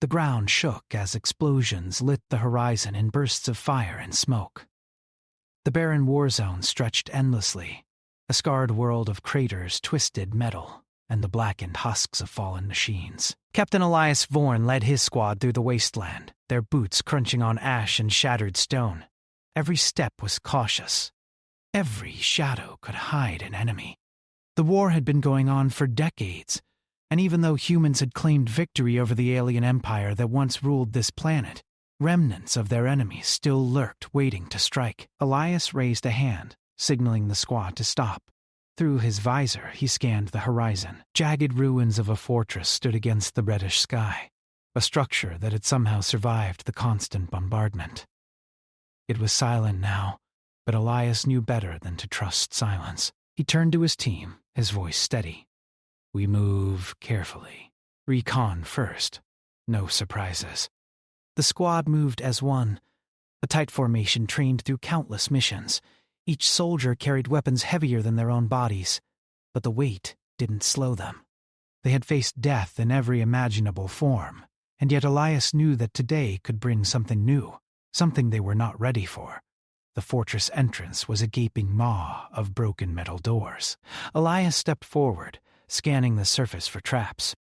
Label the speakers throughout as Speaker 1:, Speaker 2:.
Speaker 1: The ground shook as explosions lit the horizon in bursts of fire and smoke. The barren Warzone stretched endlessly, a scarred world of craters, twisted metal, and the blackened husks of fallen machines. Captain Elias Vorn led his squad through the wasteland, their boots crunching on ash and shattered stone. Every step was cautious. Every shadow could hide an enemy. The war had been going on for decades, and even though humans had claimed victory over the alien empire that once ruled this planet, remnants of their enemies still lurked, waiting to strike. Elias raised a hand, signaling the squad to stop. Through his visor, he scanned the horizon. Jagged ruins of a fortress stood against the reddish sky, a structure that had somehow survived the constant bombardment. It was silent now, but Elias knew better than to trust silence. He turned to his team, his voice steady. "We move carefully. Recon first. No surprises." The squad moved as one, a tight formation trained through countless missions. Each soldier carried weapons heavier than their own bodies, but the weight didn't slow them. They had faced death in every imaginable form, and yet Elias knew that today could bring something new, something they were not ready for. The fortress entrance was a gaping maw of broken metal doors. Elias stepped forward, scanning the surface for traps.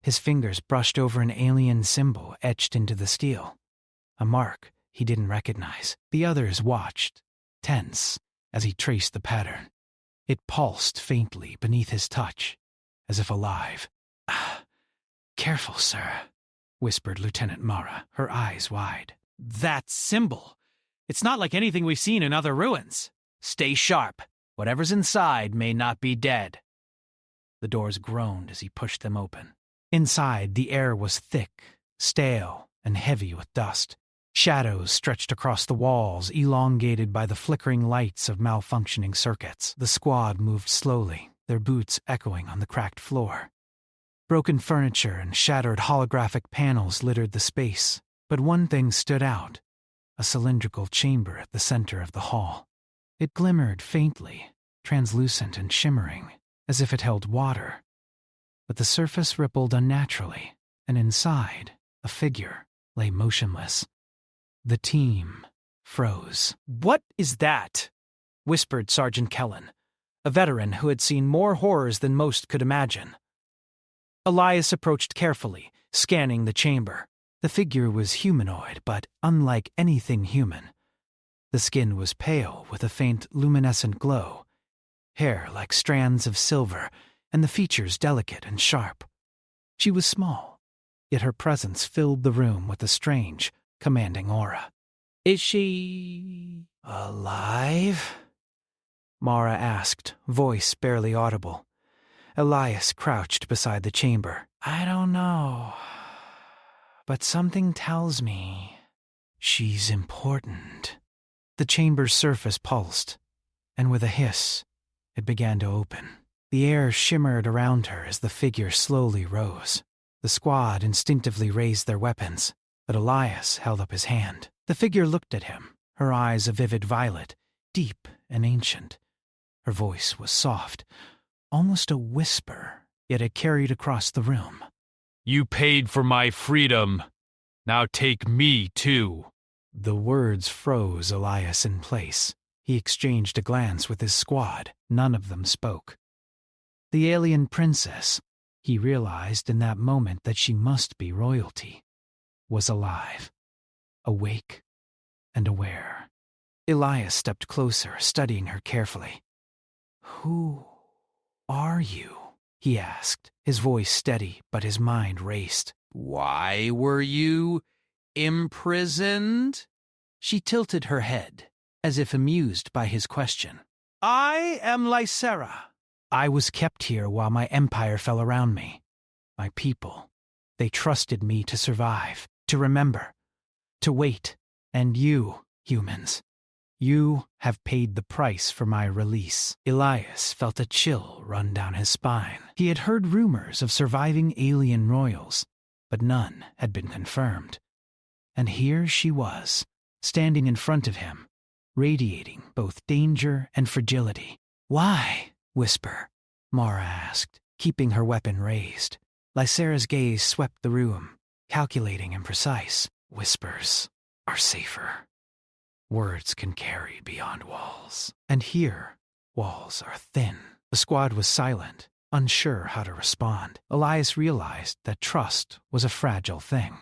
Speaker 1: His fingers brushed over an alien symbol etched into the steel, a mark he didn't recognize. The others watched, tense, as he traced the pattern. It pulsed faintly beneath his touch, as if alive. "Careful, sir," whispered Lieutenant Mara, her eyes wide. "That symbol! It's not like anything we've seen in other ruins. Stay sharp. Whatever's inside may not be dead." The doors groaned as he pushed them open. Inside, the air was thick, stale, and heavy with dust. Shadows stretched across the walls, elongated by the flickering lights of malfunctioning circuits. The squad moved slowly, their boots echoing on the cracked floor. Broken furniture and shattered holographic panels littered the space, but one thing stood out: a cylindrical chamber at the center of the hall. It glimmered faintly, translucent and shimmering, as if it held water. But the surface rippled unnaturally, and inside, a figure lay motionless. The team froze. "What is that?" whispered Sergeant Kellen, a veteran who had seen more horrors than most could imagine. Elias approached carefully, scanning the chamber. The figure was humanoid, but unlike anything human. The skin was pale with a faint luminescent glow, hair like strands of silver, and the features delicate and sharp. She was small, yet her presence filled the room with a strange, commanding aura. "Is she alive?" Mara asked, voice barely audible. Elias crouched beside the chamber. "I don't know, but something tells me she's important." The chamber's surface pulsed, and with a hiss, it began to open. The air shimmered around her as the figure slowly rose. The squad instinctively raised their weapons, but Elias held up his hand. The figure looked at him, her eyes a vivid violet, deep and ancient. Her voice was soft, almost a whisper, yet it carried across the room.
Speaker 2: "You paid for my freedom. Now take me, too."
Speaker 1: The words froze Elias in place. He exchanged a glance with his squad. None of them spoke. The alien princess, he realized in that moment that she must be royalty, was alive, awake, and aware. Elias stepped closer, studying her carefully. "Who are you?" he asked, his voice steady, but his mind raced.
Speaker 2: "Why were you imprisoned?"
Speaker 1: She tilted her head, as if amused by his question. "I am Lysera. I was kept here while my empire fell around me. My people, they trusted me to survive, to remember, to wait. And you, humans, you have paid the price for my release." Elias felt a chill run down his spine. He had heard rumors of surviving alien royals, but none had been confirmed. And here she was, standing in front of him, radiating both danger and fragility. "Why whisper?" Mara asked, keeping her weapon raised. Lysera's gaze swept the room, calculating and precise. Whispers are safer. Words can carry beyond walls. And here, walls are thin. The squad was silent, unsure how to respond. Elias realized that trust was a fragile thing.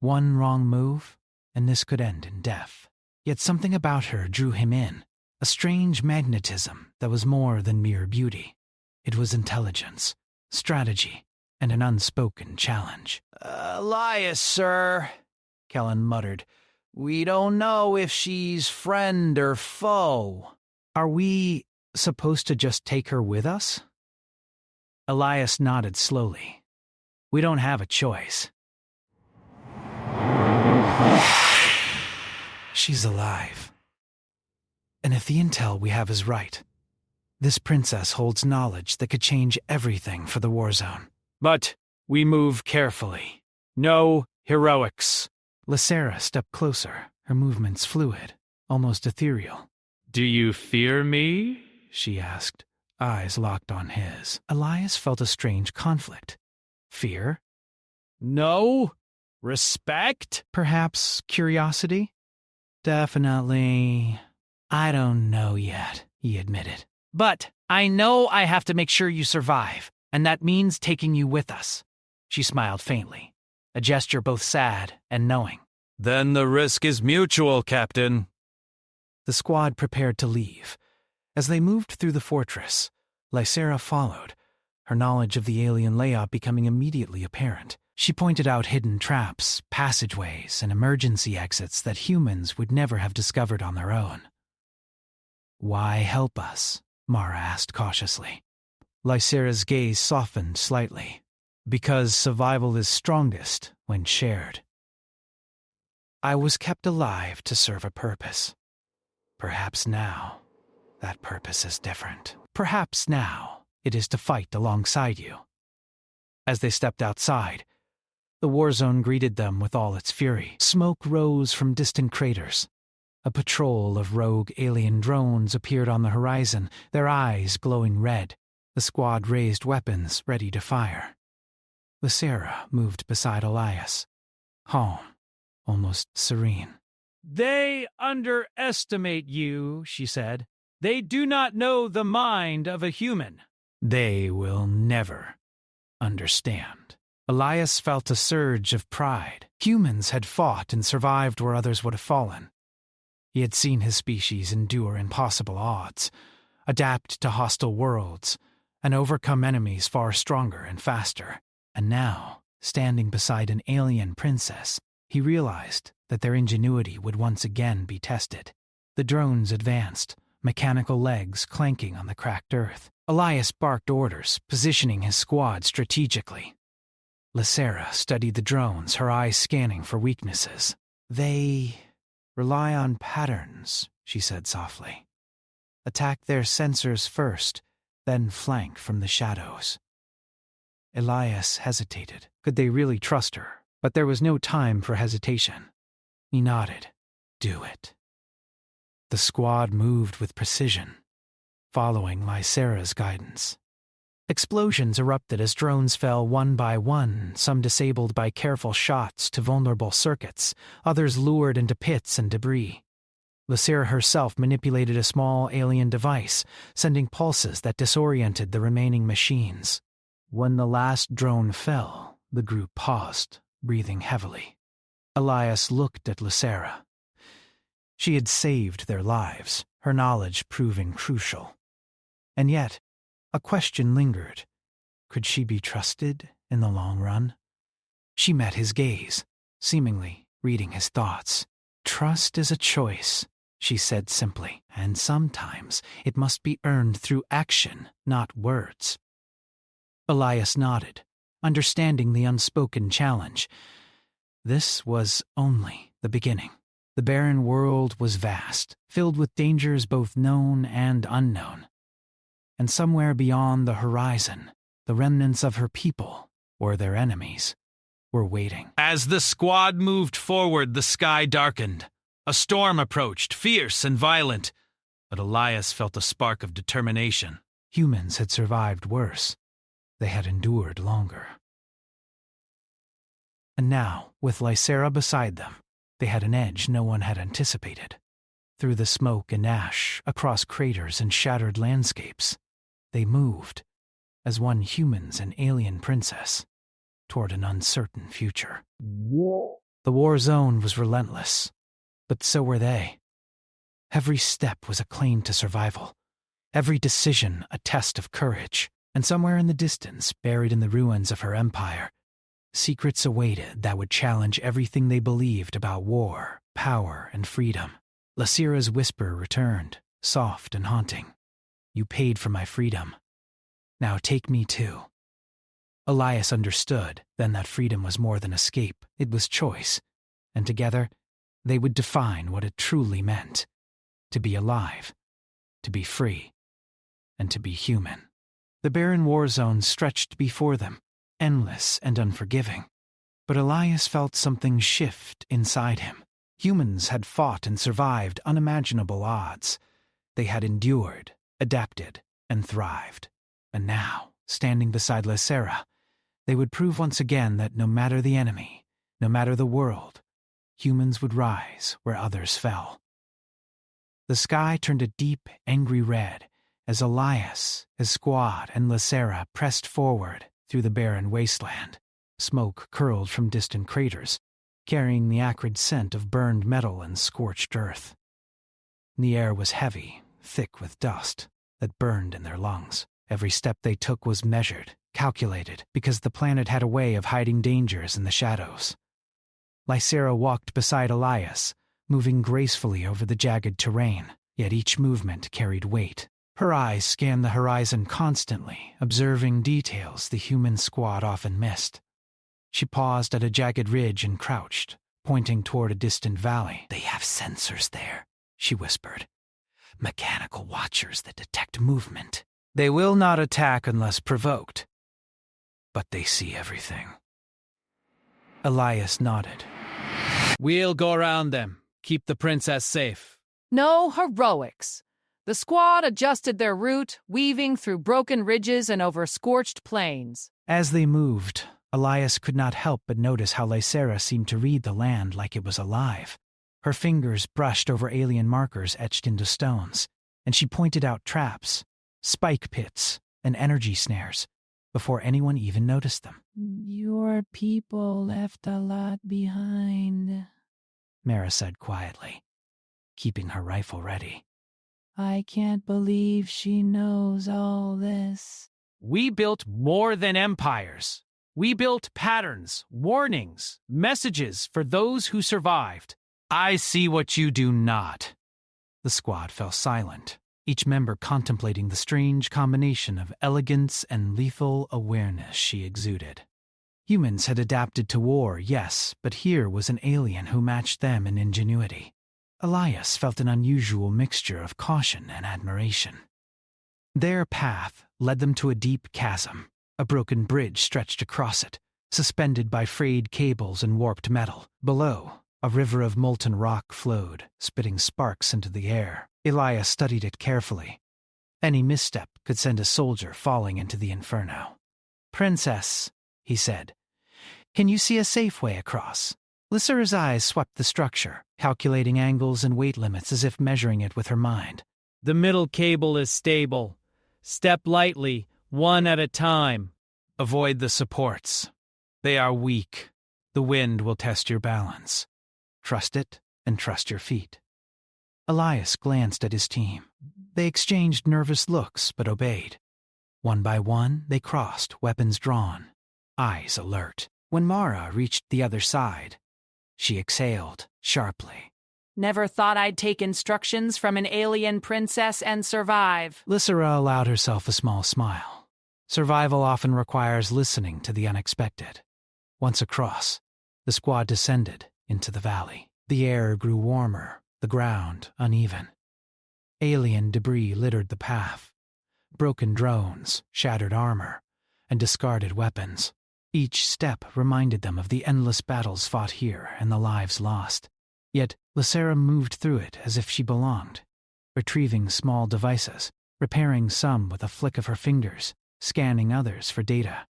Speaker 1: One wrong move, and this could end in death. Yet something about her drew him in, a strange magnetism that was more than mere beauty. It was intelligence, strategy, and an unspoken challenge.
Speaker 3: Elias, sir, Kellen muttered. We don't know if she's friend or foe.
Speaker 1: Are we supposed to just take her with us? Elias nodded slowly. We don't have a choice. She's alive. And if the intel we have is right, this princess holds knowledge that could change everything for the Warzone.
Speaker 2: But we move carefully. No heroics.
Speaker 1: Lysera stepped closer, her movements fluid, almost ethereal.
Speaker 2: Do you fear me?
Speaker 1: She asked, eyes locked on his. Elias felt a strange conflict. Fear?
Speaker 2: No. Respect?
Speaker 1: Perhaps curiosity? Definitely. I don't know yet, he admitted. But I know I have to make sure you survive, and that means taking you with us. She smiled faintly, a gesture both sad and knowing.
Speaker 2: Then the risk is mutual, Captain.
Speaker 1: The squad prepared to leave. As they moved through the fortress, Lysera followed, her knowledge of the alien layout becoming immediately apparent. She pointed out hidden traps, passageways, and emergency exits that humans would never have discovered on their own. Why help us? Mara asked cautiously. Lysera's gaze softened slightly. Because survival is strongest when shared. I was kept alive to serve a purpose. Perhaps now, that purpose is different. Perhaps now, it is to fight alongside you. As they stepped outside, the Warzone greeted them with all its fury. Smoke rose from distant craters. A patrol of rogue alien drones appeared on the horizon, their eyes glowing red. The squad raised weapons, ready to fire. Lysera moved beside Elias, calm, almost serene.
Speaker 2: They underestimate you, she said. They do not know the mind of a human.
Speaker 1: They will never understand. Elias felt a surge of pride. Humans had fought and survived where others would have fallen. He had seen his species endure impossible odds, adapt to hostile worlds, and overcome enemies far stronger and faster. And now, standing beside an alien princess, he realized that their ingenuity would once again be tested. The drones advanced, mechanical legs clanking on the cracked earth. Elias barked orders, positioning his squad strategically. Lysera studied the drones, her eyes scanning for weaknesses. They rely on patterns, she said softly. Attack their sensors first, then flank from the shadows. Elias hesitated. Could they really trust her? But there was no time for hesitation. He nodded. Do it. The squad moved with precision, following Lysera's guidance. Explosions erupted as drones fell one by one, some disabled by careful shots to vulnerable circuits, others lured into pits and debris. Lysera herself manipulated a small alien device, sending pulses that disoriented the remaining machines. When the last drone fell, the group paused, breathing heavily. Elias looked at Lysera. She had saved their lives, her knowledge proving crucial. And yet, a question lingered. Could she be trusted in the long run? She met his gaze, seemingly reading his thoughts. Trust is a choice, she said simply, and sometimes it must be earned through action, not words. Elias nodded, understanding the unspoken challenge. This was only the beginning. The barren world was vast, filled with dangers both known and unknown. And somewhere beyond the horizon, the remnants of her people, or their enemies, were waiting.
Speaker 2: As the squad moved forward, the sky darkened. A storm approached, fierce and violent, but Elias felt a spark of determination.
Speaker 1: Humans had survived worse. They had endured longer. And now, with Lysera beside them, they had an edge no one had anticipated. Through the smoke and ash, across craters and shattered landscapes, they moved, as one humans and alien princess, toward an uncertain future. The war zone was relentless, but so were they. Every step was a claim to survival, every decision a test of courage, and somewhere in the distance, buried in the ruins of her empire, secrets awaited that would challenge everything they believed about war, power, and freedom. Lysera's whisper returned, soft and haunting. "You paid for my freedom. Now take me too." Elias understood then that freedom was more than escape, it was choice, and together they would define what it truly meant: to be alive, to be free, and to be human. The barren war zone stretched before them, endless and unforgiving. But Elias felt something shift inside him. Humans had fought and survived unimaginable odds. They had endured, adapted, and thrived. And now, standing beside Lysera, they would prove once again that no matter the enemy, no matter the world, humans would rise where others fell. The sky turned a deep, angry red as Elias, his squad, and Lysera pressed forward through the barren wasteland. Smoke curled from distant craters, carrying the acrid scent of burned metal and scorched earth. The air was heavy, thick with dust that burned in their lungs. Every step they took was measured, calculated, because the planet had a way of hiding dangers in the shadows. Lysera walked beside Elias, moving gracefully over the jagged terrain, yet each movement carried weight. Her eyes scanned the horizon constantly, observing details the human squad often missed. She paused at a jagged ridge and crouched, pointing toward a distant valley. "They have sensors there," she whispered. "Mechanical watchers that detect movement. They will not attack unless provoked, but they see everything." Elias nodded.
Speaker 2: We'll go around them. Keep the princess safe.
Speaker 4: No heroics. The squad adjusted their route, weaving through broken ridges and over scorched plains.
Speaker 1: As they moved, Elias could not help but notice how Lysera seemed to read the land like it was alive. Her fingers brushed over alien markers etched into stones, and she pointed out traps, spike pits, and energy snares before anyone even noticed them.
Speaker 5: "Your people left a lot behind,"
Speaker 1: Mara said quietly, keeping her rifle ready.
Speaker 5: "I can't believe she knows all this."
Speaker 2: We built more than empires. We built patterns, warnings, messages for those who survived. I see what you do not.
Speaker 1: The squad fell silent, each member contemplating the strange combination of elegance and lethal awareness she exuded. Humans had adapted to war, yes, but here was an alien who matched them in ingenuity. Elias felt an unusual mixture of caution and admiration. Their path led them to a deep chasm. A broken bridge stretched across it, suspended by frayed cables and warped metal. Below, a river of molten rock flowed, spitting sparks into the air. Elias studied it carefully. Any misstep could send a soldier falling into the inferno. "Princess," he said, "can you see a safe way across?" Lysera's eyes swept the structure, calculating angles and weight limits as if measuring it with her mind.
Speaker 2: The middle cable is stable. Step lightly, one at a time.
Speaker 1: Avoid the supports. They are weak. The wind will test your balance. Trust it and trust your feet. Elias glanced at his team. They exchanged nervous looks but obeyed. One by one, they crossed, weapons drawn, eyes alert. When Mara reached the other side, she exhaled sharply.
Speaker 4: Never thought I'd take instructions from an alien princess and survive.
Speaker 1: Lysera allowed herself a small smile. Survival often requires listening to the unexpected. Once across, the squad descended into the valley. The air grew warmer, the ground uneven. Alien debris littered the path. Broken drones, shattered armor, and discarded weapons. Each step reminded them of the endless battles fought here and the lives lost. Yet Lysera moved through it as if she belonged, retrieving small devices, repairing some with a flick of her fingers, scanning others for data.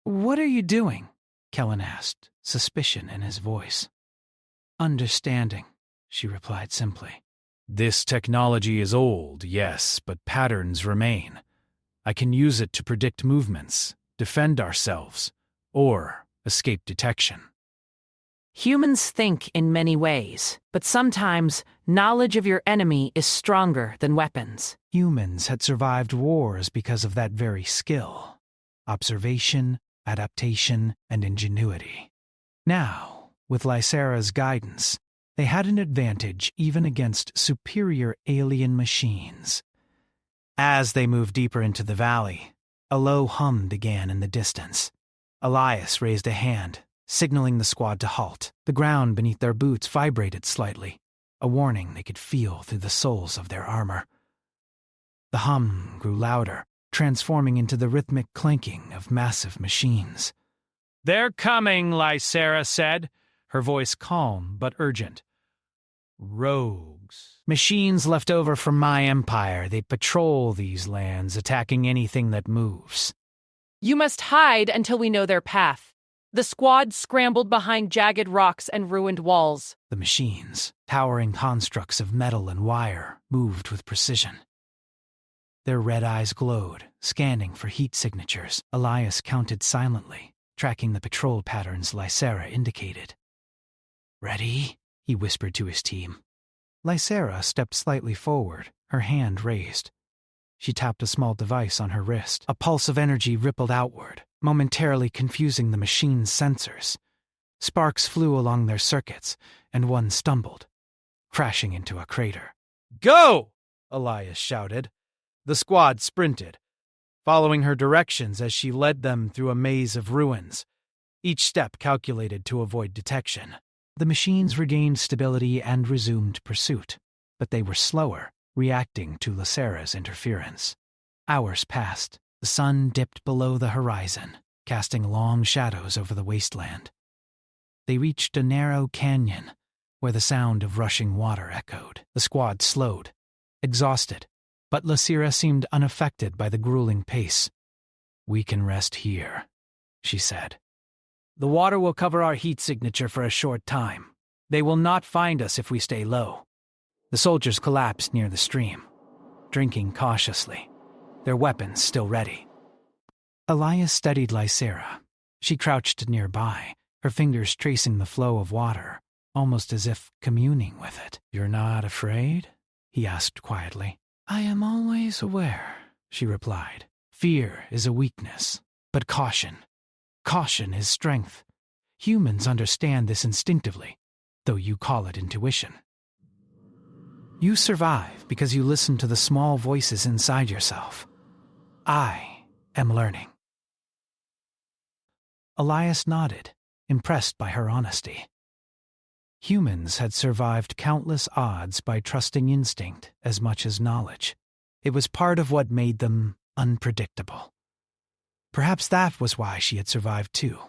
Speaker 1: "What are you doing?" Kellen asked, suspicion in his voice. Understanding, she replied simply.
Speaker 2: This technology is old, yes, but patterns remain. I can use it to predict movements, defend ourselves, or escape detection.
Speaker 4: Humans think in many ways, but sometimes knowledge of your enemy is stronger than weapons.
Speaker 1: Humans had survived wars because of that very skill. Observation, adaptation, and ingenuity. Now, with Lysera's guidance, they had an advantage even against superior alien machines. As they moved deeper into the valley, a low hum began in the distance. Elias raised a hand, signaling the squad to halt. The ground beneath their boots vibrated slightly, a warning they could feel through the soles of their armor. The hum grew louder, transforming into the rhythmic clanking of massive machines.
Speaker 2: "They're coming," Lysera said, her voice calm but urgent. "Rogues.
Speaker 1: Machines left over from my empire. They patrol these lands, attacking anything that moves."
Speaker 4: You must hide until we know their path. The squad scrambled behind jagged rocks and ruined walls.
Speaker 1: The machines, towering constructs of metal and wire, moved with precision. Their red eyes glowed, scanning for heat signatures. Elias counted silently, tracking the patrol patterns Lysera indicated. "Ready?" he whispered to his team. Lysera stepped slightly forward, her hand raised. She tapped a small device on her wrist. A pulse of energy rippled outward, momentarily confusing the machine's sensors. Sparks flew along their circuits, and one stumbled, crashing into a crater.
Speaker 2: "Go!" Elias shouted. The squad sprinted, following her directions as she led them through a maze of ruins, each step calculated to avoid detection.
Speaker 1: The machines regained stability and resumed pursuit, but they were slower, reacting to Lysera's interference. Hours passed. The sun dipped below the horizon, casting long shadows over the wasteland. They reached a narrow canyon, where the sound of rushing water echoed. The squad slowed, exhausted, but Lysera seemed unaffected by the grueling pace. "We can rest here," she said. "The water will cover our heat signature for a short time. They will not find us if we stay low." The soldiers collapsed near the stream, drinking cautiously, their weapons still ready. Elias studied Lysera. She crouched nearby, her fingers tracing the flow of water, almost as if communing with it. "You're not afraid?" he asked quietly. "I am always aware," she replied. "Fear is a weakness, but caution is strength. Humans understand this instinctively, though you call it intuition. You survive because you listen to the small voices inside yourself. I am learning." Elias nodded, impressed by her honesty. Humans had survived countless odds by trusting instinct as much as knowledge. It was part of what made them unpredictable. Perhaps that was why she had survived too,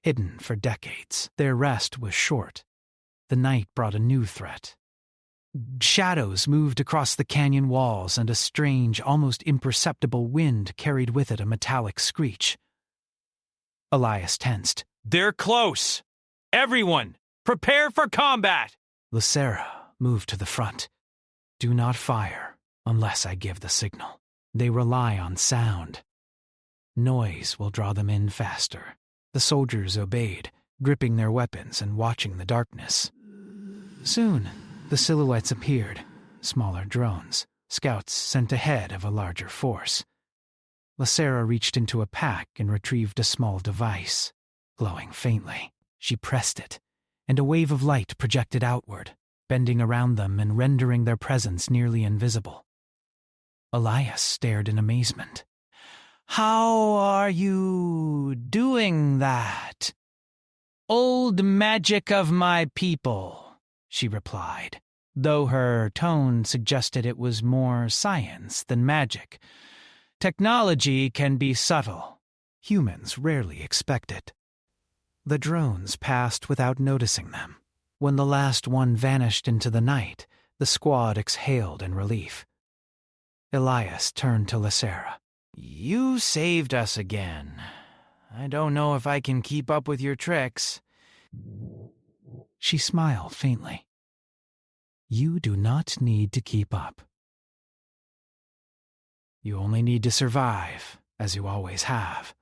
Speaker 1: hidden for decades. Their rest was short. The night brought a new threat. Shadows moved across the canyon walls, and a strange, almost imperceptible wind carried with it a metallic screech. Elias tensed.
Speaker 2: "They're close! Everyone, prepare for combat!"
Speaker 1: Lysera moved to the front. "Do not fire unless I give the signal. They rely on sound. Noise will draw them in faster." The soldiers obeyed, gripping their weapons and watching the darkness. Soon, the silhouettes appeared, smaller drones, scouts sent ahead of a larger force. Lysera reached into a pack and retrieved a small device, glowing faintly. She pressed it, and a wave of light projected outward, bending around them and rendering their presence nearly invisible. Elias stared in amazement. "How are you doing that?" "Old magic of my people," she replied, though her tone suggested it was more science than magic. "Technology can be subtle. Humans rarely expect it." The drones passed without noticing them. When the last one vanished into the night, the squad exhaled in relief. Elias turned to Lysera. "You saved us again.
Speaker 3: I don't know if I can keep up with your tricks.
Speaker 1: She smiled faintly. You do not need to keep up. You only need to survive, as you always have.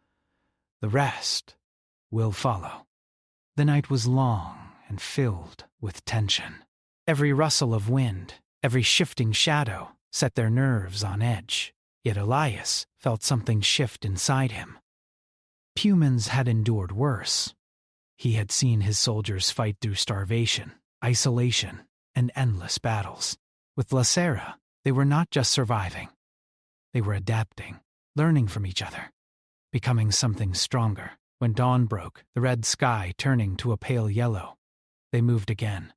Speaker 1: The rest will follow. The night was long and filled with tension. Every rustle of wind, every shifting shadow set their nerves on edge. Yet Elias felt something shift inside him. Humans had endured worse. He had seen his soldiers fight through starvation, isolation, and endless battles. With Lacera, they were not just surviving. They were adapting, learning from each other, becoming something stronger. When dawn broke, the red sky turning to a pale yellow, they moved again.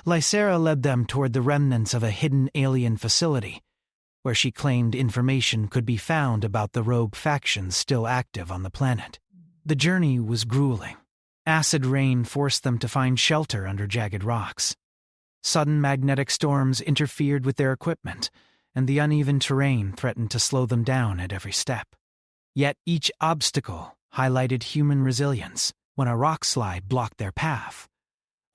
Speaker 1: Lacera led them toward the remnants of a hidden alien facility, where she claimed information could be found about the rogue factions still active on the planet. The journey was grueling. Acid rain forced them to find shelter under jagged rocks. Sudden magnetic storms interfered with their equipment, and the uneven terrain threatened to slow them down at every step. Yet each obstacle highlighted human resilience. When a rock slide blocked their path,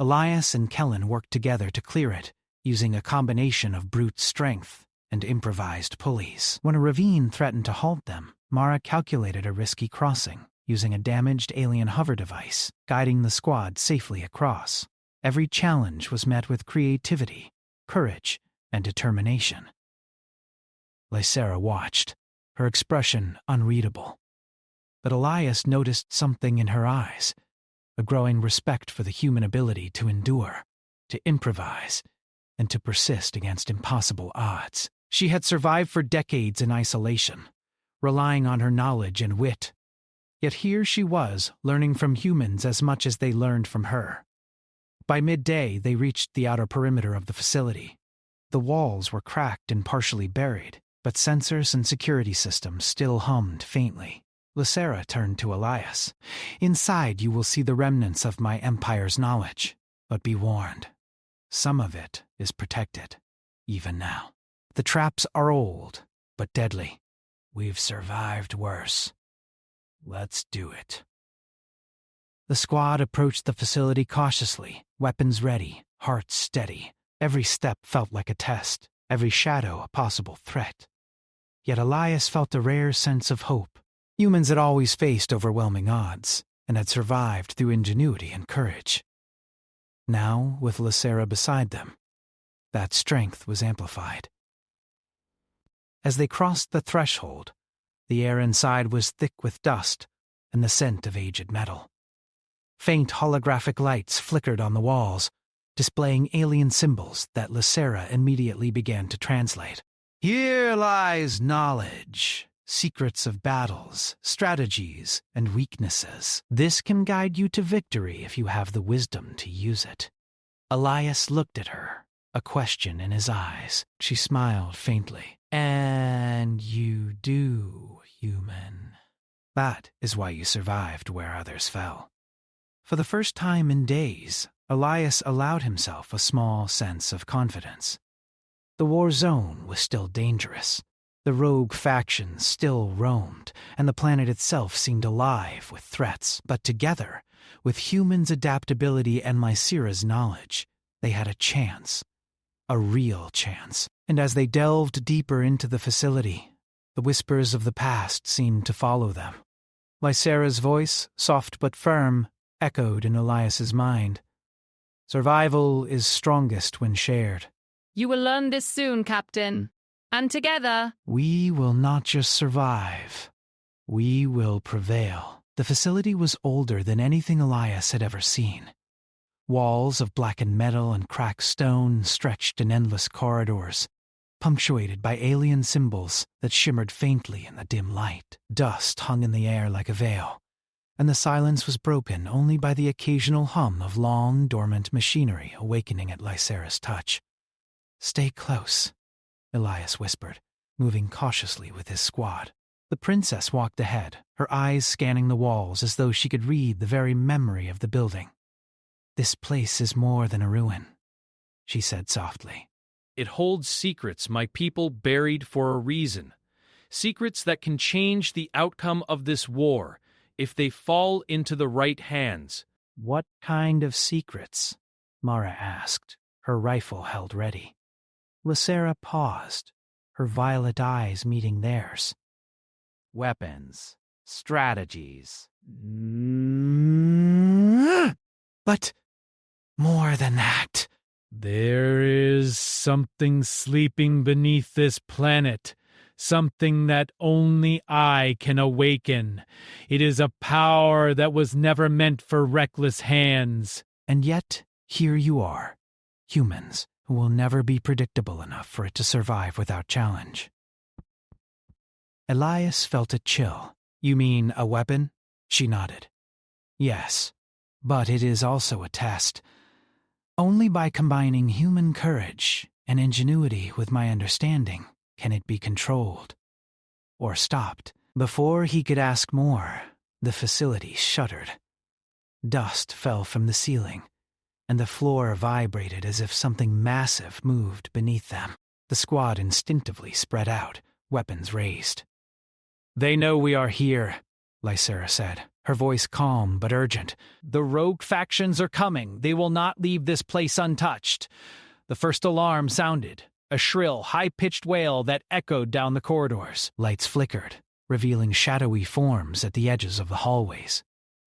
Speaker 1: Elias and Kellen worked together to clear it, using a combination of brute strength and improvised pulleys. When a ravine threatened to halt them, Mara calculated a risky crossing, using a damaged alien hover device, guiding the squad safely across. Every challenge was met with creativity, courage, and determination. Lacera watched, her expression unreadable. But Elias noticed something in her eyes, a growing respect for the human ability to endure, to improvise, and to persist against impossible odds. She had survived for decades in isolation, relying on her knowledge and wit. Yet here she was, learning from humans as much as they learned from her. By midday, they reached the outer perimeter of the facility. The walls were cracked and partially buried, but sensors and security systems still hummed faintly. Lacera turned to Elias. Inside you will see the remnants of my empire's knowledge, but be warned. Some of it is protected, even now. The traps are old, but deadly. We've survived worse. Let's do it. The squad approached the facility cautiously, weapons ready, hearts steady. Every step felt like a test, every shadow a possible threat. Yet Elias felt a rare sense of hope. Humans had always faced overwhelming odds, and had survived through ingenuity and courage. Now, with Lacera beside them, that strength was amplified. As they crossed the threshold, the air inside was thick with dust and the scent of aged metal. Faint holographic lights flickered on the walls, displaying alien symbols that Lacera immediately began to translate. Here lies knowledge, secrets of battles, strategies, and weaknesses. This can guide you to victory if you have the wisdom to use it. Elias looked at her, a question in his eyes. She smiled faintly. And you do, human. That is why you survived where others fell. For the first time in days, Elias allowed himself a small sense of confidence. The war zone was still dangerous. The rogue factions still roamed, and the planet itself seemed alive with threats. But together, with humans' adaptability and Lysera's knowledge, they had a chance. A real chance. And as they delved deeper into the facility, the whispers of the past seemed to follow them. Lysera's voice, soft but firm, echoed in Elias's mind. Survival is strongest when shared.
Speaker 4: You will learn this soon, Captain. And together,
Speaker 1: We will not just survive. We will prevail. The facility was older than anything Elias had ever seen. Walls of blackened metal and cracked stone stretched in endless corridors, punctuated by alien symbols that shimmered faintly in the dim light. Dust hung in the air like a veil, and the silence was broken only by the occasional hum of long, dormant machinery awakening at Lysera's touch. Stay close, Elias whispered, moving cautiously with his squad. The princess walked ahead, her eyes scanning the walls as though she could read the very memory of the building. This place is more than a ruin, she said softly.
Speaker 2: It holds secrets my people buried for a reason. Secrets that can change the outcome of this war if they fall into the right hands.
Speaker 1: What kind of secrets? Mara asked, her rifle held ready. Lysera paused, her violet eyes meeting theirs.
Speaker 3: Weapons. Strategies.
Speaker 1: But more than that.
Speaker 2: There is something sleeping beneath this planet. Something that only I can awaken. It is a power that was never meant for reckless hands.
Speaker 1: And yet, here you are, humans who will never be predictable enough for it to survive without challenge. Elias felt a chill. You mean a weapon? She nodded. Yes, but it is also a test. Only by combining human courage and ingenuity with my understanding can it be controlled or stopped. Before he could ask more, the facility shuddered. Dust fell from the ceiling, and the floor vibrated as if something massive moved beneath them. The squad instinctively spread out, weapons raised.
Speaker 2: They know we are here, Lysera said, her voice calm but urgent. The rogue factions are coming. They will not leave this place untouched. The first alarm sounded, a shrill, high-pitched wail that echoed down the corridors.
Speaker 1: Lights flickered, revealing shadowy forms at the edges of the hallways.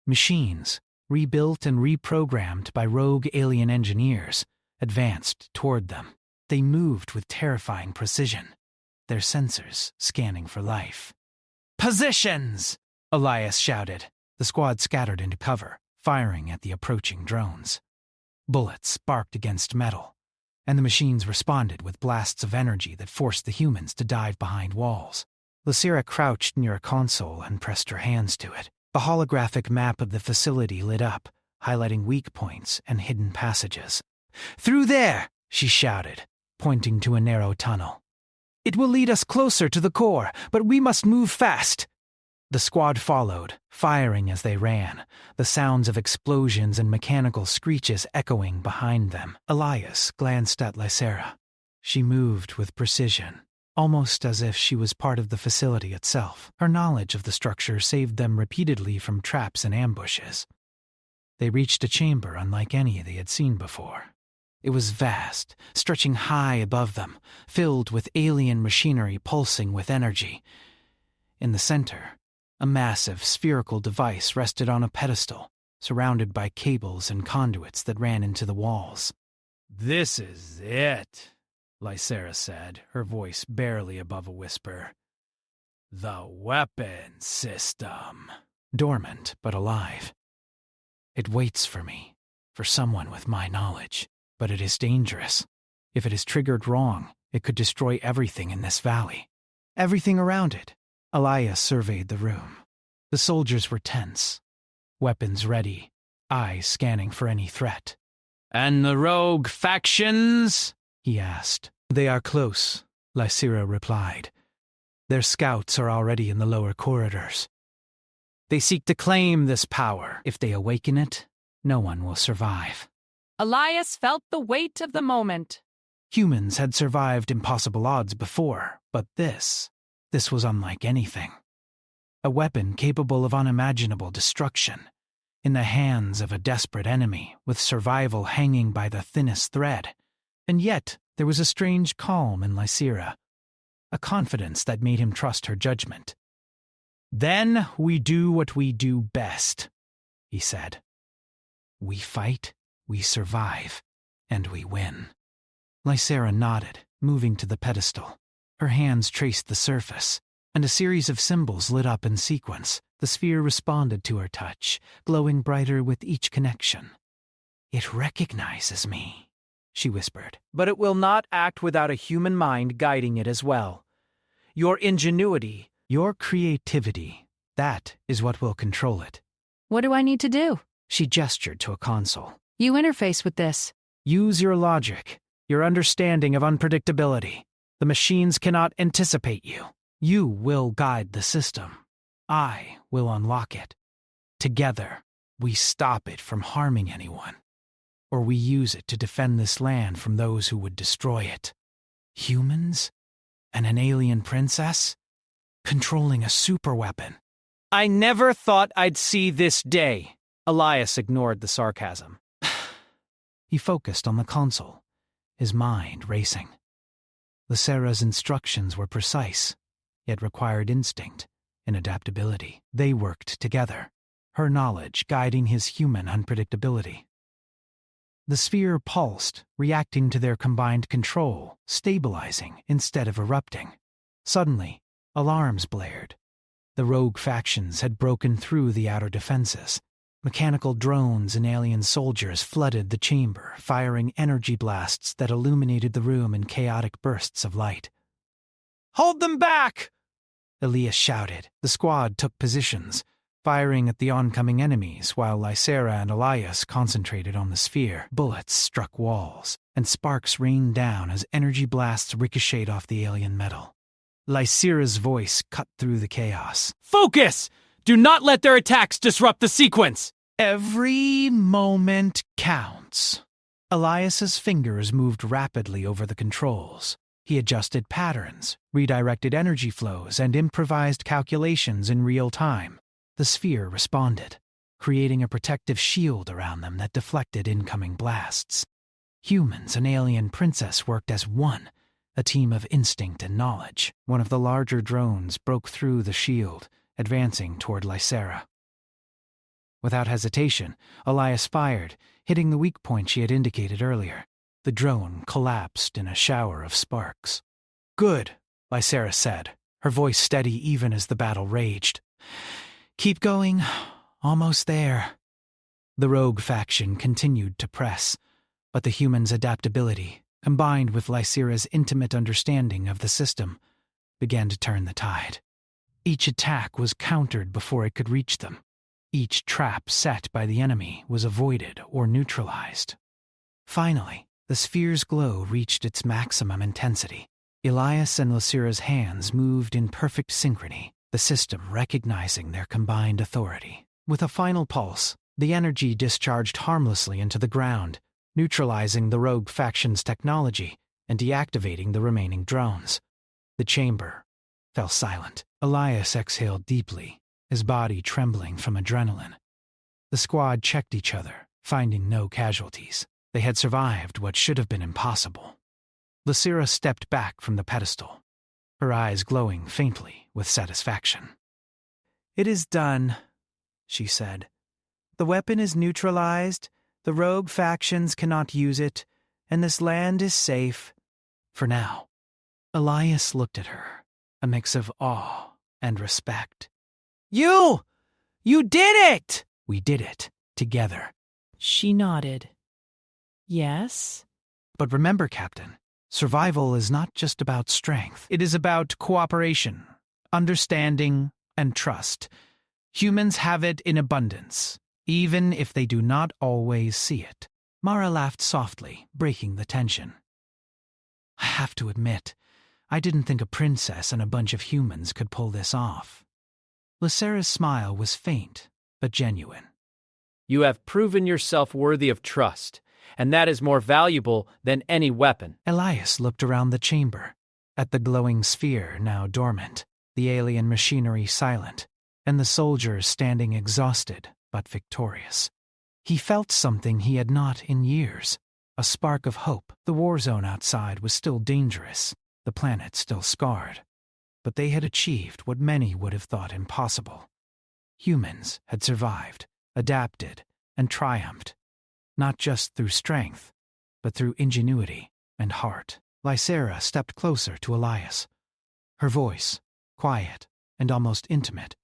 Speaker 1: Machines, rebuilt and reprogrammed by rogue alien engineers, advanced toward them. They moved with terrifying precision, their sensors scanning for life.
Speaker 2: Positions!
Speaker 1: Elias shouted. The squad scattered into cover, firing at the approaching drones. Bullets sparked against metal, and the machines responded with blasts of energy that forced the humans to dive behind walls. Lysera crouched near a console and pressed her hands to it. The holographic map of the facility lit up, highlighting weak points and hidden passages.
Speaker 2: "Through there!"
Speaker 1: she shouted, pointing to a narrow tunnel.
Speaker 2: "It will lead us closer to the core, but we must move fast."
Speaker 1: The squad followed, firing as they ran, the sounds of explosions and mechanical screeches echoing behind them. Elias glanced at Lysera. She moved with precision, almost as if she was part of the facility itself. Her knowledge of the structure saved them repeatedly from traps and ambushes. They reached a chamber unlike any they had seen before. It was vast, stretching high above them, filled with alien machinery pulsing with energy. In the center, a massive spherical device rested on a pedestal, surrounded by cables and conduits that ran into the walls.
Speaker 2: "This is it," Lysera said, her voice barely above a whisper. "The weapon system."
Speaker 1: Dormant but alive. It waits for me, for someone with my knowledge, but it is dangerous. If it is triggered wrong, it could destroy everything in this valley. Everything around it. Elias surveyed the room. The soldiers were tense, weapons ready, eyes scanning for any threat.
Speaker 2: "And the rogue factions?"
Speaker 1: he asked. They are close, Lysera replied. Their scouts are already in the lower corridors. They seek to claim this power. If they awaken it, no one will survive.
Speaker 4: Elias felt the weight of the moment.
Speaker 1: Humans had survived impossible odds before, but this was unlike anything. A weapon capable of unimaginable destruction, in the hands of a desperate enemy with survival hanging by the thinnest thread. And yet, there was a strange calm in Lysera, a confidence that made him trust her judgment.
Speaker 2: "Then we do what we do best," he said.
Speaker 1: "We fight, we survive, and we win." Lysera nodded, moving to the pedestal. Her hands traced the surface, and a series of symbols lit up in sequence. The sphere responded to her touch, glowing brighter with each connection. "It recognizes me," she whispered.
Speaker 2: "But it will not act without a human mind guiding it as well. Your ingenuity,
Speaker 1: your creativity, that is what will control it."
Speaker 4: What do I need to do?
Speaker 1: She gestured to a console.
Speaker 4: You interface with this.
Speaker 2: Use your logic, your understanding of unpredictability. The machines cannot anticipate you.
Speaker 1: You will guide the system. I will unlock it. Together, we stop it from harming anyone. Or we use it to defend this land from those who would destroy it. Humans? And an alien princess? controlling a superweapon.
Speaker 2: I never thought I'd see this day. Elias ignored the sarcasm.
Speaker 1: He focused on the console, his mind racing. Lysera's instructions were precise, yet required instinct and adaptability. They worked together, her knowledge guiding his human unpredictability. The sphere pulsed, reacting to their combined control, stabilizing instead of erupting. Suddenly, alarms blared. The rogue factions had broken through the outer defenses. Mechanical drones and alien soldiers flooded the chamber, firing energy blasts that illuminated the room in chaotic bursts of light.
Speaker 2: "Hold them back!"
Speaker 1: Elias shouted. The squad took positions, firing at the oncoming enemies while Lysera and Elias concentrated on the sphere. Bullets struck walls, and sparks rained down as energy blasts ricocheted off the alien metal. Lysera's voice cut through the chaos.
Speaker 2: "Focus! Do not let their attacks disrupt the sequence!"
Speaker 1: Every moment counts. Elias's fingers moved rapidly over the controls. He adjusted patterns, redirected energy flows, and improvised calculations in real time. The sphere responded, creating a protective shield around them that deflected incoming blasts. Humans and alien princess worked as one, a team of instinct and knowledge. One of the larger drones broke through the shield, advancing toward Lysera. Without hesitation, Elias fired, hitting the weak point she had indicated earlier. The drone collapsed in a shower of sparks. "Good," Lysera said, her voice steady even as the battle raged. "Keep going. Almost there." The rogue faction continued to press, but the humans' adaptability, combined with Lysera's intimate understanding of the system, began to turn the tide. Each attack was countered before it could reach them. Each trap set by the enemy was avoided or neutralized. Finally, the sphere's glow reached its maximum intensity. Elias and Lysera's hands moved in perfect synchrony, the system recognizing their combined authority. With a final pulse, the energy discharged harmlessly into the ground, neutralizing the rogue faction's technology and deactivating the remaining drones. The chamber fell silent. Elias exhaled deeply, his body trembling from adrenaline. The squad checked each other, finding no casualties. They had survived what should have been impossible. Lysera stepped back from the pedestal, her eyes glowing faintly with satisfaction.
Speaker 2: "It is done," she said. "The weapon is neutralized, the rogue factions cannot use it, and this land is safe.
Speaker 1: For now." Elias looked at her, a mix of awe and respect.
Speaker 2: You did it!"
Speaker 1: "We did it, together."
Speaker 5: She nodded. "Yes?"
Speaker 1: "But remember, Captain, survival is not just about strength. It is about cooperation, understanding, and trust. Humans have it in abundance, even if they do not always see it." Mara laughed softly, breaking the tension. "I have to admit, I didn't think a princess and a bunch of humans could pull this off." Lysera's smile was faint, but genuine.
Speaker 2: "You have proven yourself worthy of trust, and that is more valuable than any weapon."
Speaker 1: Elias looked around the chamber, at the glowing sphere now dormant, the alien machinery silent, and the soldiers standing exhausted but victorious. He felt something he had not in years, a spark of hope. The war zone outside was still dangerous, the planet still scarred, but they had achieved what many would have thought impossible. Humans had survived, adapted, and triumphed, not just through strength, but through ingenuity and heart. Lysera stepped closer to Elias. Her voice, quiet and almost intimate,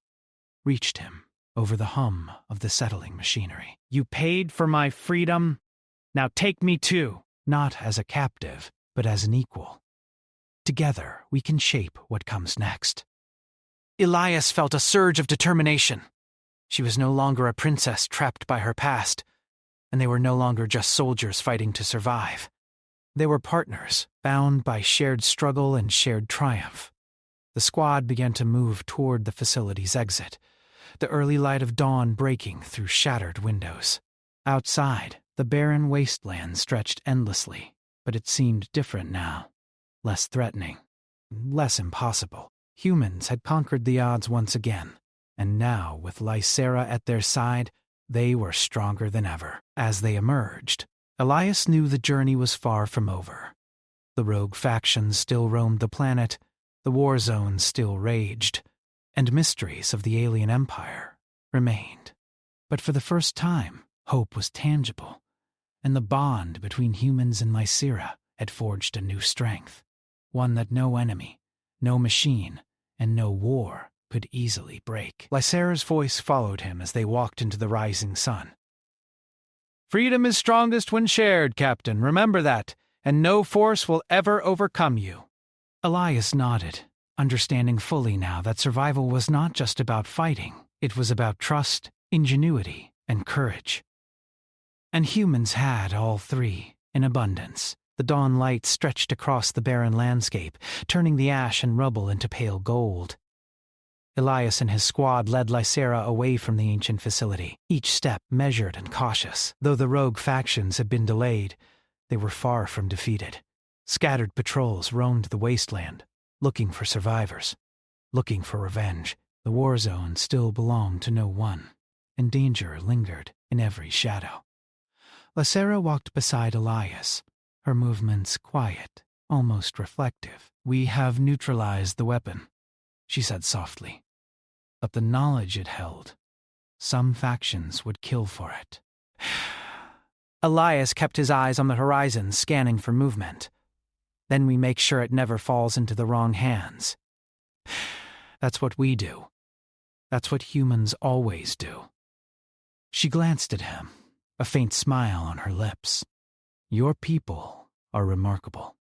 Speaker 1: reached him over the hum of the settling machinery.
Speaker 2: "You paid for my freedom. Now take me too."
Speaker 1: Not as a captive, but as an equal. Together, we can shape what comes next. Elias felt a surge of determination. She was no longer a princess trapped by her past, and they were no longer just soldiers fighting to survive. They were partners, bound by shared struggle and shared triumph. The squad began to move toward the facility's exit, the early light of dawn breaking through shattered windows. Outside, the barren wasteland stretched endlessly, but it seemed different now. Less threatening, less impossible. Humans had conquered the odds once again, and now, with Lysera at their side, they were stronger than ever. As they emerged, Elias knew the journey was far from over. The rogue factions still roamed the planet, the war zones still raged, and mysteries of the alien empire remained. But for the first time, hope was tangible, and the bond between humans and Lysera had forged a new strength, one that no enemy, no machine, and no war could easily break. Lysera's voice followed him as they walked into the rising sun.
Speaker 2: Freedom is strongest when shared, Captain. Remember that, and no force will ever overcome you.
Speaker 1: Elias nodded, understanding fully now that survival was not just about fighting. It was about trust, ingenuity, and courage. And humans had all three, in abundance. The dawn light stretched across the barren landscape, turning the ash and rubble into pale gold. Elias and his squad led Lysera away from the ancient facility, each step measured and cautious. Though the rogue factions had been delayed, they were far from defeated. Scattered patrols roamed the wasteland, looking for survivors, looking for revenge. The war zone still belonged to no one, and danger lingered in every shadow. Lysera walked beside Elias, her movements quiet, almost reflective. "We have neutralized the weapon," she said softly. But the knowledge it held, some factions would kill for it. Elias kept his eyes on the horizon, scanning for movement. "Then we make sure it never falls into the wrong hands. That's what we do. That's what humans always do." She glanced at him, a faint smile on her lips. "Your people are remarkable.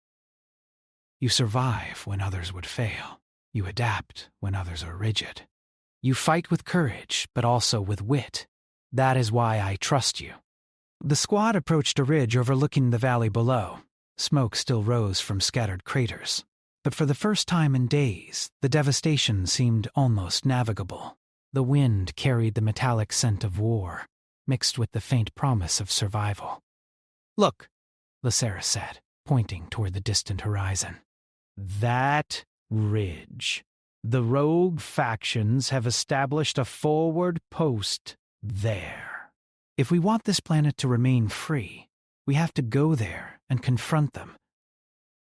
Speaker 1: You survive when others would fail. You adapt when others are rigid. You fight with courage, but also with wit. That is why I trust you." The squad approached a ridge overlooking the valley below. Smoke still rose from scattered craters. But for the first time in days, the devastation seemed almost navigable. The wind carried the metallic scent of war, mixed with the faint promise of survival. "Look," Lysera said, pointing toward the distant horizon. "That ridge. The rogue factions have established a forward post there. If we want this planet to remain free, we have to go there and confront them.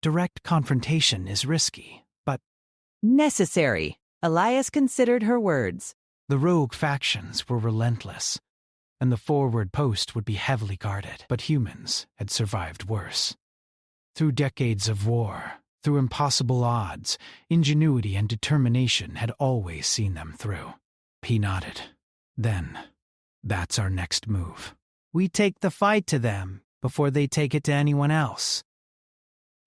Speaker 1: Direct confrontation is risky, but
Speaker 6: necessary." Elias considered her words.
Speaker 1: The rogue factions were relentless, and the forward post would be heavily guarded. But humans had survived worse. Through decades of war, through impossible odds, ingenuity and determination had always seen them through. He nodded. "Then, that's our next move. We take the fight to them before they take it to anyone else."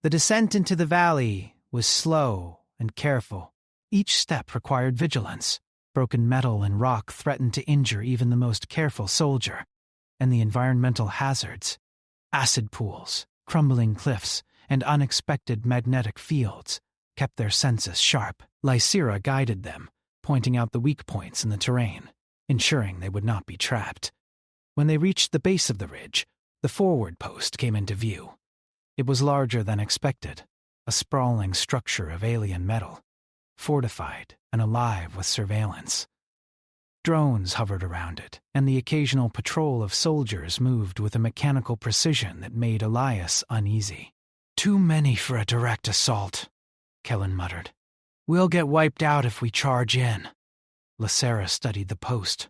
Speaker 1: The descent into the valley was slow and careful. Each step required vigilance. Broken metal and rock threatened to injure even the most careful soldier. And the environmental hazards, acid pools, crumbling cliffs, and unexpected magnetic fields, kept their senses sharp. Lysera guided them, pointing out the weak points in the terrain, ensuring they would not be trapped. When they reached the base of the ridge, the forward post came into view. It was larger than expected, a sprawling structure of alien metal, fortified and alive with surveillance. Drones hovered around it, and the occasional patrol of soldiers moved with a mechanical precision that made Elias uneasy. "Too many for a direct assault," Kellen muttered. "We'll get wiped out if we charge in." Lysera studied the post,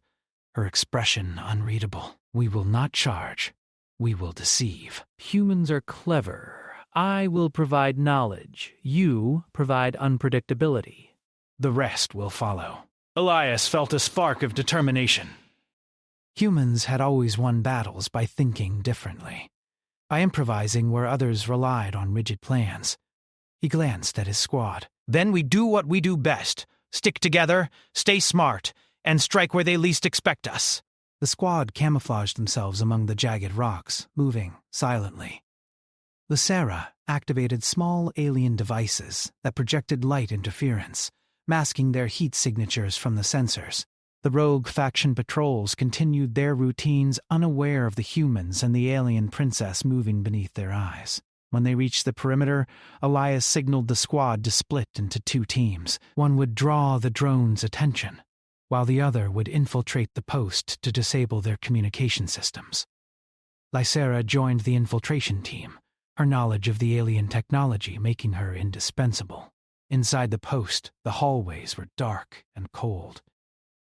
Speaker 1: her expression unreadable. "We will not charge. We will deceive."
Speaker 2: Humans are clever. I will provide knowledge. You provide unpredictability.
Speaker 1: The rest will follow. Elias felt a spark of determination. Humans had always won battles by thinking differently, by improvising where others relied on rigid plans. He glanced at his squad. "Then we do what we do best. Stick together, stay smart, and strike where they least expect us." The squad camouflaged themselves among the jagged rocks, moving silently. Lysera activated small alien devices that projected light interference, masking their heat signatures from the sensors. The rogue faction patrols continued their routines, unaware of the humans and the alien princess moving beneath their eyes. When they reached the perimeter, Elias signaled the squad to split into 2 teams. One would draw the drone's attention, while the other would infiltrate the post to disable their communication systems. Lysera joined the infiltration team, her knowledge of the alien technology making her indispensable. Inside the post, the hallways were dark and cold.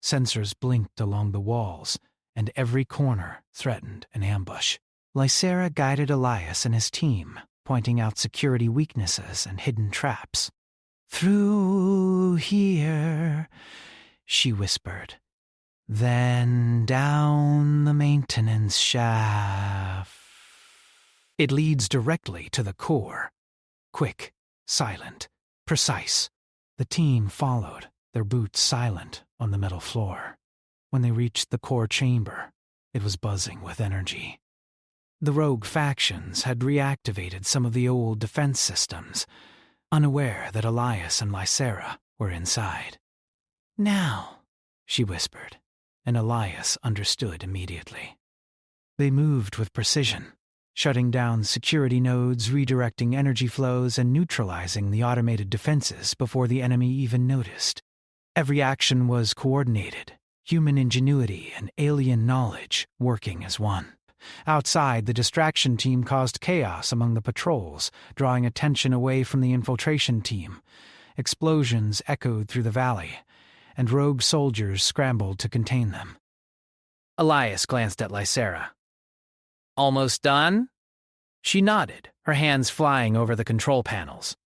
Speaker 1: Sensors blinked along the walls, and every corner threatened an ambush. Lysera guided Elias and his team, pointing out security weaknesses and hidden traps. "Through here," she whispered. "Then down the maintenance shaft. It leads directly to the core. Quick, silent, precise." The team followed, their boots silent on the metal floor. When they reached the core chamber, it was buzzing with energy. The rogue factions had reactivated some of the old defense systems, unaware that Elias and Lysera were inside. "Now," she whispered, and Elias understood immediately. They moved with precision, shutting down security nodes, redirecting energy flows, and neutralizing the automated defenses before the enemy even noticed. Every action was coordinated, human ingenuity and alien knowledge working as one. Outside, the distraction team caused chaos among the patrols, drawing attention away from the infiltration team. Explosions echoed through the valley, and rogue soldiers scrambled to contain them.
Speaker 2: Elias glanced at Lysera. "Almost done?" She nodded, her hands flying over the control panels.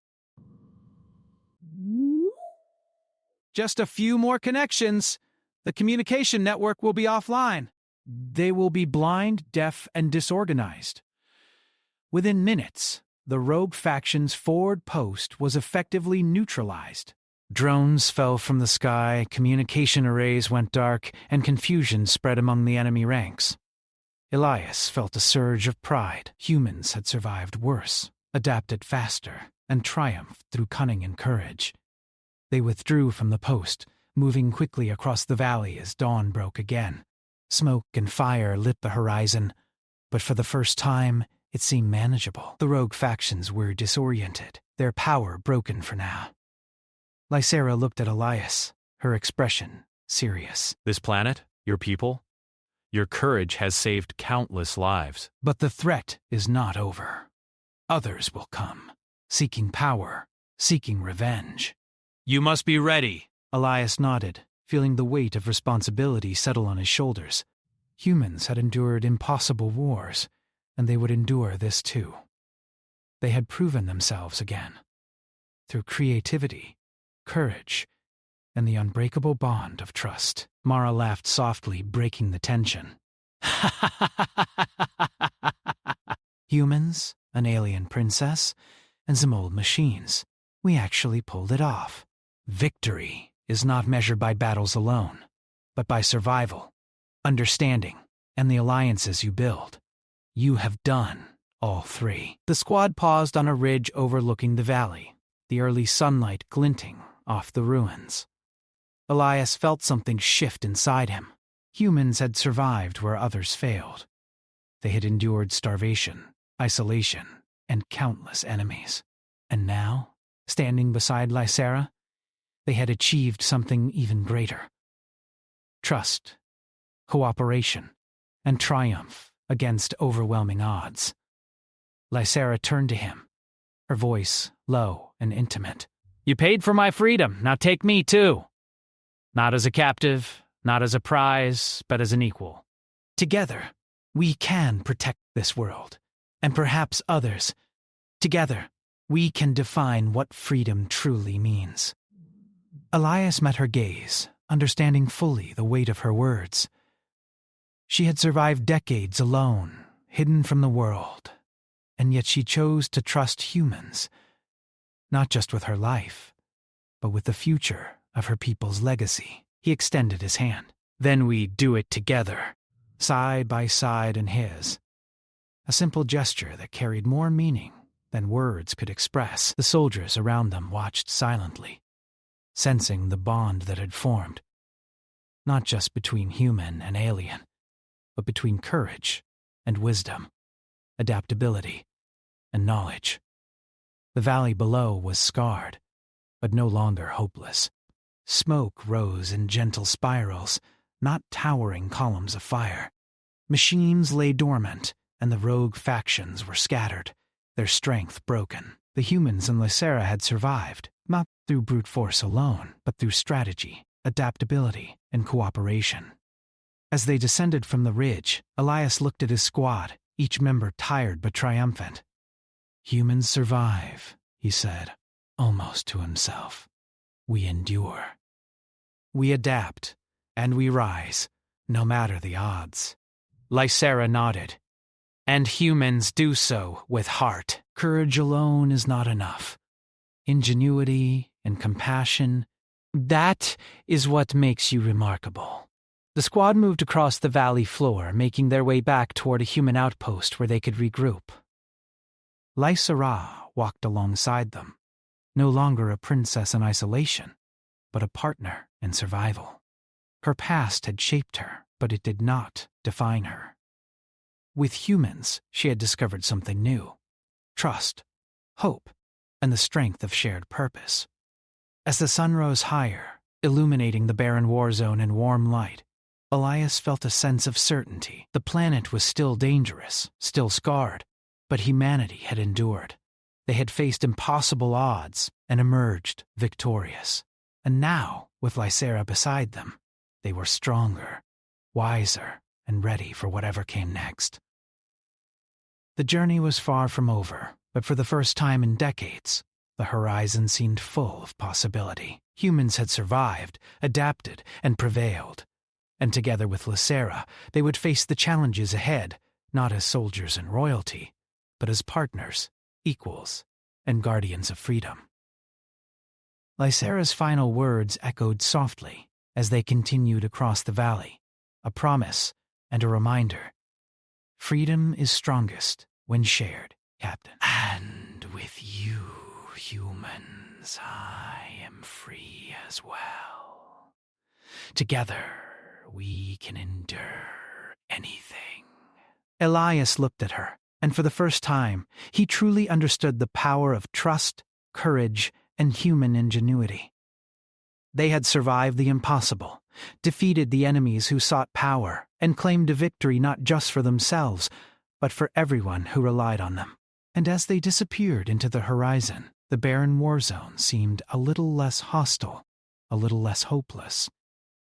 Speaker 2: "Just a few more connections. The communication network will be offline. They will be blind, deaf, and disorganized." Within minutes, the rogue faction's forward post was effectively neutralized. Drones fell from the sky, communication arrays went dark, and confusion spread among the enemy ranks. Elias felt a surge of pride. Humans had survived worse, adapted faster, and triumphed through cunning and courage. They withdrew from the post, moving quickly across the valley as dawn broke again. Smoke and fire lit the horizon, but for the first time, it seemed manageable. The rogue factions were disoriented, their power broken for now. Lysera looked at Elias, her expression serious.
Speaker 7: "This planet, your people, your courage has saved countless lives."
Speaker 1: "But the threat is not over. Others will come, seeking power, seeking revenge."
Speaker 7: "You must be ready."
Speaker 1: Elias nodded, feeling the weight of responsibility settle on his shoulders. Humans had endured impossible wars, and they would endure this too. They had proven themselves again, through creativity, courage, and the unbreakable bond of trust. Mara laughed softly, breaking the tension. "Humans, an alien princess, and some old machines. We actually pulled it off. Victory is not measured by battles alone, but by survival, understanding, and the alliances you build. You have done all 3. The squad paused on a ridge overlooking the valley, the early sunlight glinting off the ruins. Elias felt something shift inside him. Humans had survived where others failed. They had endured starvation, isolation, and countless enemies. And now, standing beside Lysera, they had achieved something even greater. Trust, cooperation, and triumph against overwhelming odds. Lysera turned to him, her voice low and intimate.
Speaker 2: "You paid for my freedom, now take me too. Not as a captive, not as a prize, but as an equal.
Speaker 1: Together, we can protect this world, and perhaps others. Together, we can define what freedom truly means." Elias met her gaze, understanding fully the weight of her words. She had survived decades alone, hidden from the world, and yet she chose to trust humans, not just with her life, but with the future of her people's legacy. He extended his hand. "Then we do it together, side by side in his." A simple gesture that carried more meaning than words could express. The soldiers around them watched silently, sensing the bond that had formed, not just between human and alien, but between courage and wisdom, adaptability and knowledge. The valley below was scarred, but no longer hopeless. Smoke rose in gentle spirals, not towering columns of fire. Machines lay dormant, and the rogue factions were scattered, their strength broken. The humans in Lysera had survived, not through brute force alone, but through strategy, adaptability, and cooperation. As they descended from the ridge, Elias looked at his squad, each member tired but triumphant. "Humans survive," he said, almost to himself. "We endure. We adapt, and we rise, no matter the odds." Lysera nodded. "And humans do so with heart. Courage alone is not enough. Ingenuity and compassion, that is what makes you remarkable." The squad moved across the valley floor, making their way back toward a human outpost where they could regroup. Lysera walked alongside them, no longer a princess in isolation, but a partner in survival. Her past had shaped her, but it did not define her. With humans, she had discovered something new: trust, hope, and the strength of shared purpose. As the sun rose higher, illuminating the barren Warzone in warm light, Elias felt a sense of certainty. The planet was still dangerous, still scarred, but humanity had endured. They had faced impossible odds and emerged victorious. And now, with Lysera beside them, they were stronger, wiser, and ready for whatever came next. The journey was far from over, but for the first time in decades, the horizon seemed full of possibility. Humans had survived, adapted, and prevailed. And together with Lysera, they would face the challenges ahead, not as soldiers and royalty, but as partners, equals, and guardians of freedom. Lysera's final words echoed softly as they continued across the valley, a promise and a reminder. "Freedom is strongest when shared, Captain. And with you, humans, I am free as well. Together, we can endure anything." Elias looked at her, and for the first time, he truly understood the power of trust, courage, and human ingenuity. They had survived the impossible, defeated the enemies who sought power, and claimed a victory not just for themselves, but for everyone who relied on them. And as they disappeared into the horizon, the barren Warzone seemed a little less hostile, a little less hopeless.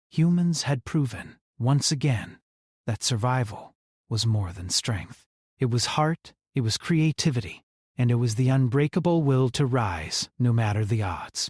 Speaker 1: Humans had proven, once again, that survival was more than strength. It was heart, it was creativity, and it was the unbreakable will to rise, no matter the odds.